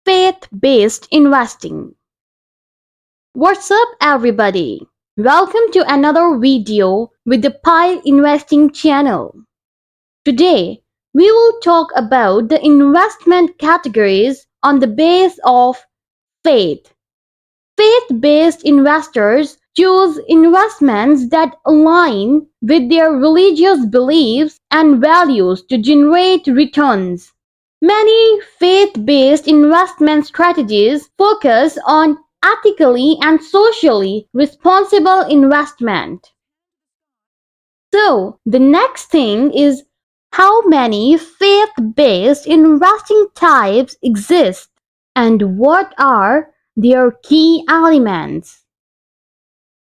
faith-based investing. What's up, everybody? Welcome to another video with the Pileinvesting channel. Today, we will talk about the investment categories on the base of faith. Faith-based investors choose investments that align with their religious beliefs and values to generate returns. Many faith-based investment strategies focus on ethically and socially responsible investment. So, the next thing is how many faith-based investing types exist and what are their key elements.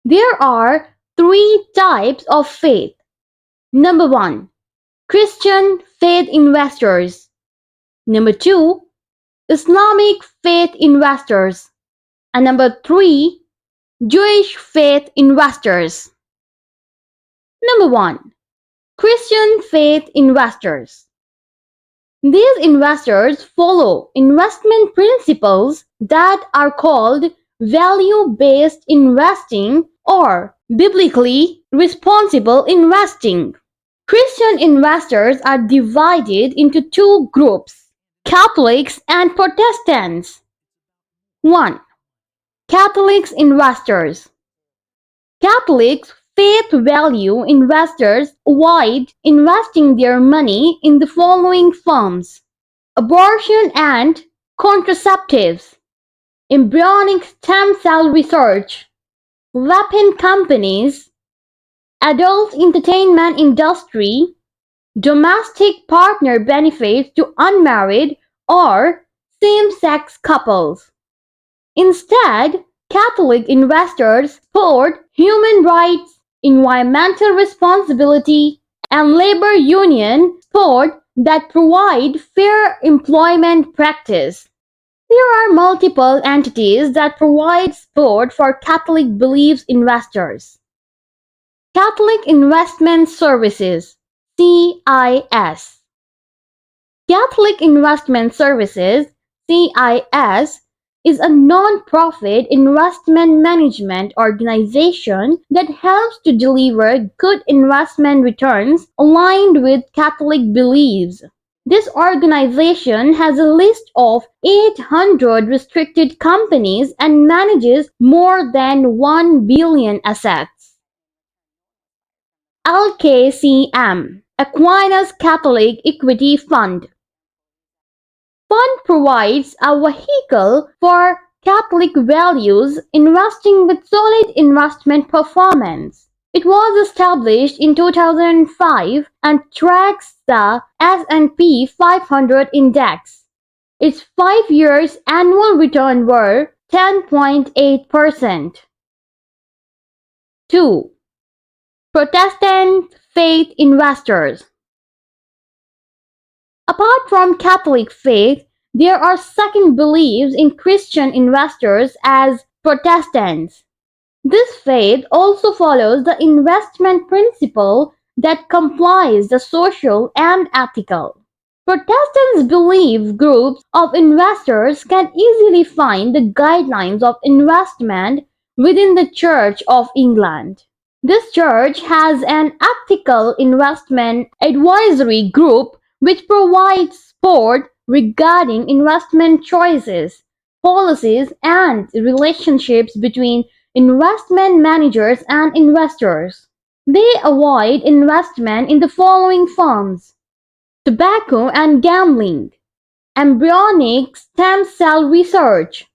There are three types of faith. Number one, Christian faith investors. Number two, Islamic faith investors. And number three, Jewish faith investors. Number one, Christian faith investors. These investors follow investment principles that are called value-based investing or biblically responsible investing. Christian investors are divided into two groups, Catholics and Protestants. 1. Catholics investors. Catholics faith value investors avoid investing their money in the following firms: abortion and contraceptives, embryonic stem cell research, weapon companies, adult entertainment industry, domestic partner benefits to unmarried or same-sex couples. Instead, Catholic investors support human rights, environmental responsibility, and labor union support that provide fair employment practice. There are multiple entities that provide support for Catholic beliefs investors. Catholic Investment Services (CIS). Catholic Investment Services (CIS) is a non-profit investment management organization that helps to deliver good investment returns aligned with Catholic beliefs. This organization has a list of 800 restricted companies and manages more than 1 billion assets. LKCM, Aquinas Catholic Equity Fund. Fund provides a vehicle for Catholic values investing with solid investment performance. It was established in 2005 and tracks the S&P 500 index. Its 5 years annual return were 10.8%. 2. Protestant faith investors. Apart from Catholic faith, there are second beliefs in Christian investors as Protestants. This faith also follows the investment principle that complies the social and ethical. Protestants believe groups of investors can easily find the guidelines of investment within the Church of England. This church has an ethical investment advisory group which provides support regarding investment choices, policies, and relationships between investment managers and investors. They avoid investment in the following firms: tobacco and gambling, embryonic stem cell research,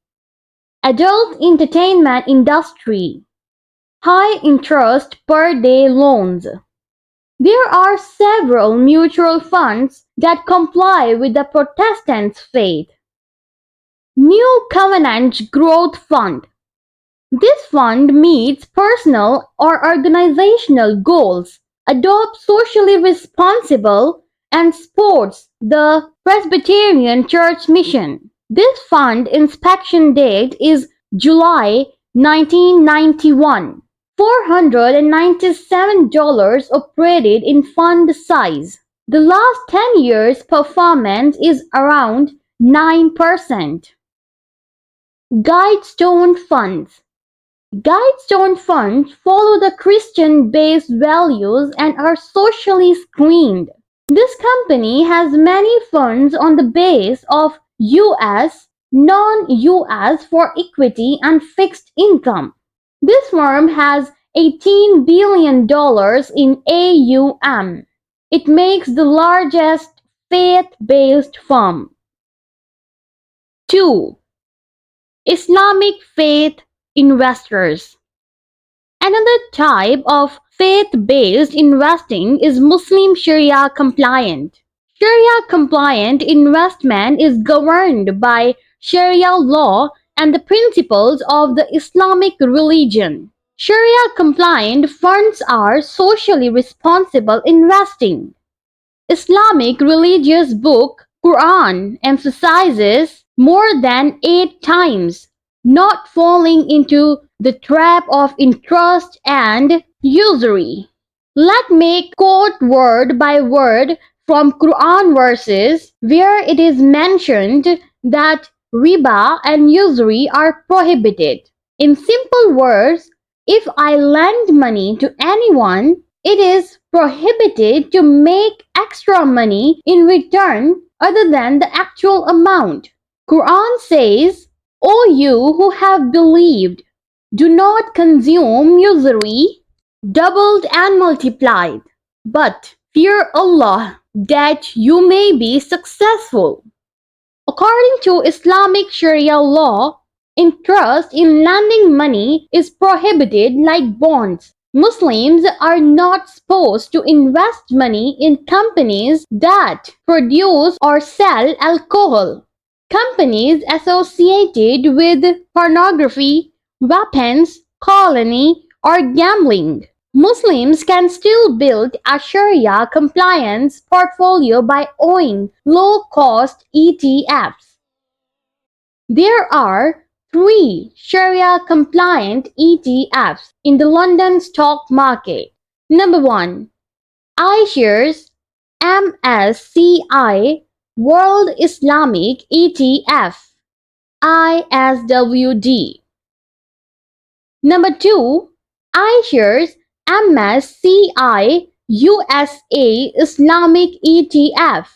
adult entertainment industry, high interest per day loans. There are several mutual funds that comply with the Protestant faith. New Covenant Growth Fund. This fund meets personal or organizational goals, adopts socially responsible, and supports the Presbyterian Church mission. This fund inspection date is July 1991. $497 operated in fund size. The last 10 years performance is around 9%. Guidestone funds. Guidestone funds follow the Christian-based values and are socially screened. This company has many funds on the base of US, non-US for equity and fixed income. This firm has $18 billion in AUM. It makes the largest faith-based firm. 2. Islamic faith investors. Another type of faith-based investing is Muslim Sharia compliant. Sharia compliant investment is governed by Sharia law and the principles of the Islamic religion. Sharia compliant funds are socially responsible investing. Islamic religious book Quran emphasizes more than 8 times not falling into the trap of interest and usury. Let me quote word by word from Quran verses where it is mentioned that riba and usury are prohibited. In simple words, if I lend money to anyone, it is prohibited to make extra money in return other than the actual amount. Quran says, O you who have believed, do not consume usury, doubled and multiplied, but fear Allah that you may be successful. According to Islamic Sharia law, interest in lending money is prohibited like bonds. Muslims are not supposed to invest money in companies that produce or sell alcohol, companies associated with pornography, weapons, colony, or gambling. Muslims can still build a Sharia compliance portfolio by owning low-cost ETFs. There are 3 Sharia-compliant ETFs in the London stock market. Number 1. iShares MSCI World Islamic ETF ISWD. Number 2. iShares MSCI USA Islamic ETF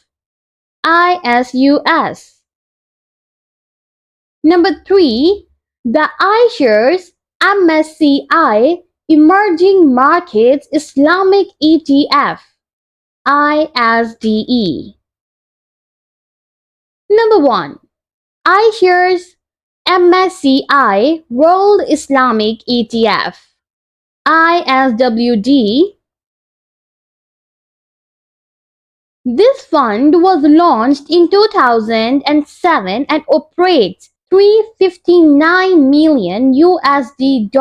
ISUS. Number 3. The iShares MSCI Emerging Markets Islamic ETF ISDE. Number 1. iShares MSCI World Islamic ETF ISWD. This fund was launched in 2007 and operates $359 million USD.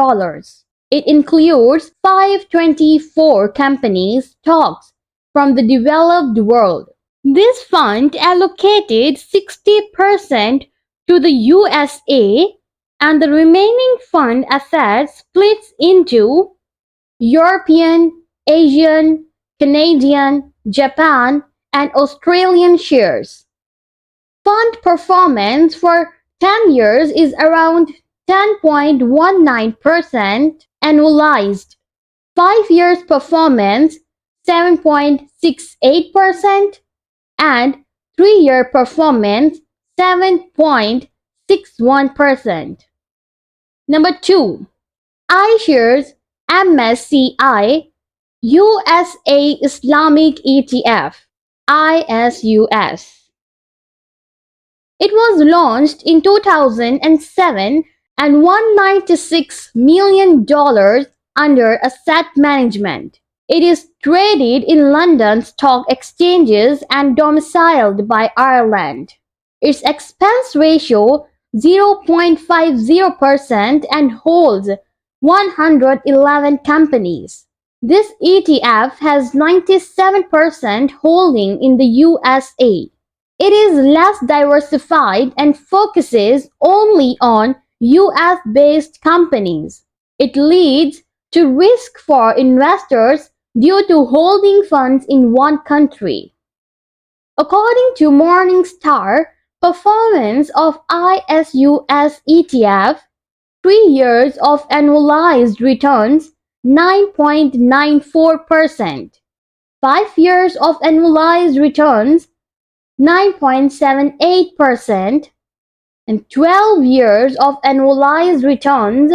It includes 524 companies stocks from the developed world. This fund allocated 60% to the USA and the remaining fund assets splits into European, Asian, Canadian, Japan, and Australian shares. Fund performance for 10 years is around 10.19% annualized. 5 years performance 7.68% and 3-year performance 7.61%. Number 2. iShares MSCI USA Islamic ETF ISUS. It was launched in 2007 and $196 million under asset management. It is traded in London stock exchanges and domiciled by Ireland. Its expense ratio 0.50% and holds 111 companies. This ETF has 97% holding in the USA. It is less diversified and focuses only on US-based companies. It leads to risk for investors due to holding funds in one country. According to Morningstar, Performance of ISUS ETF, 3 years of annualized returns 9.94%, 5 years of annualized returns 9.78%, and 12 years of annualized returns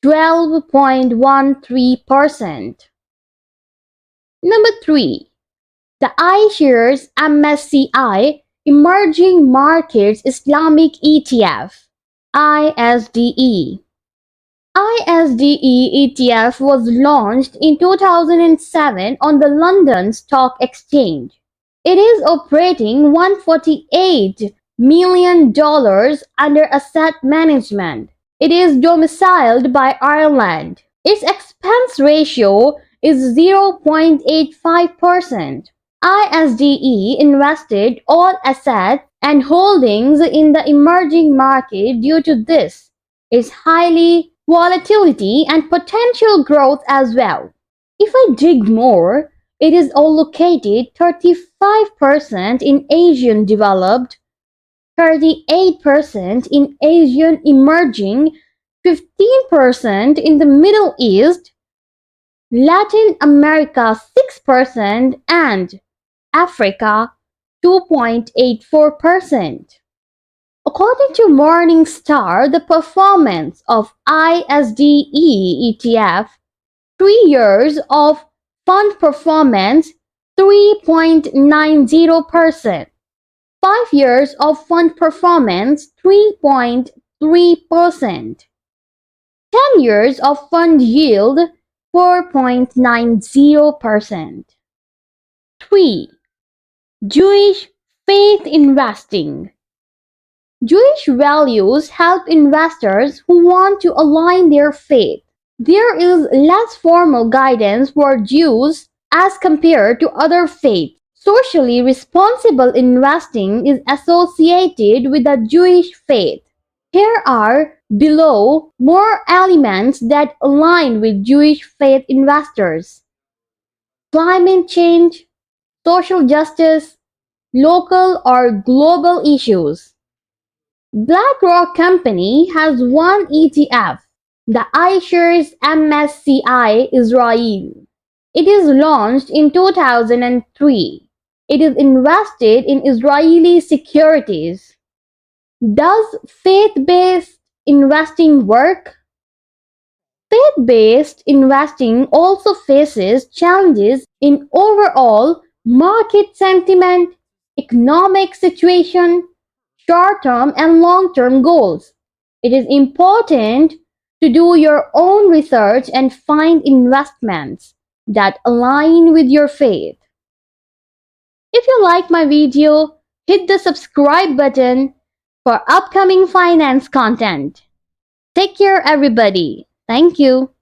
12.13%. Number 3. The iShares MSCI Emerging Markets Islamic ETF ISDE. ISDE ETF was launched in 2007 on the London Stock Exchange. It is operating $148 million under asset management. It is domiciled by Ireland. Its expense ratio is 0.85%. ISDE invested all assets and holdings in the emerging market due to this is highly volatility and potential growth as well. If I dig more, it is allocated 35% in Asian developed, 38% in Asian emerging, 15% in the Middle East, Latin America 6%, and Africa 2.84%. According to Morningstar, the performance of ISDE ETF 3 years of fund performance 3.90%, 5 years of fund performance 3.3%, 10 years of fund yield 4.90%. 3. Jewish faith investing. Jewish values help investors who want to align their faith. There is less formal guidance for Jews as compared to other faiths. Socially responsible investing is associated with the Jewish faith. Here are below more elements that align with Jewish faith investors: climate change, social justice, local or global issues. BlackRock Company has one ETF, the iShares MSCI Israel. It is launched in 2003. It is invested in Israeli securities. Does faith-based investing work? Faith-based investing also faces challenges in overall market sentiment, economic situation, short-term and long-term goals. It is important to do your own research and find investments that align with your faith. If you like my video, hit the subscribe button for upcoming finance content. Take care, everybody. Thank you.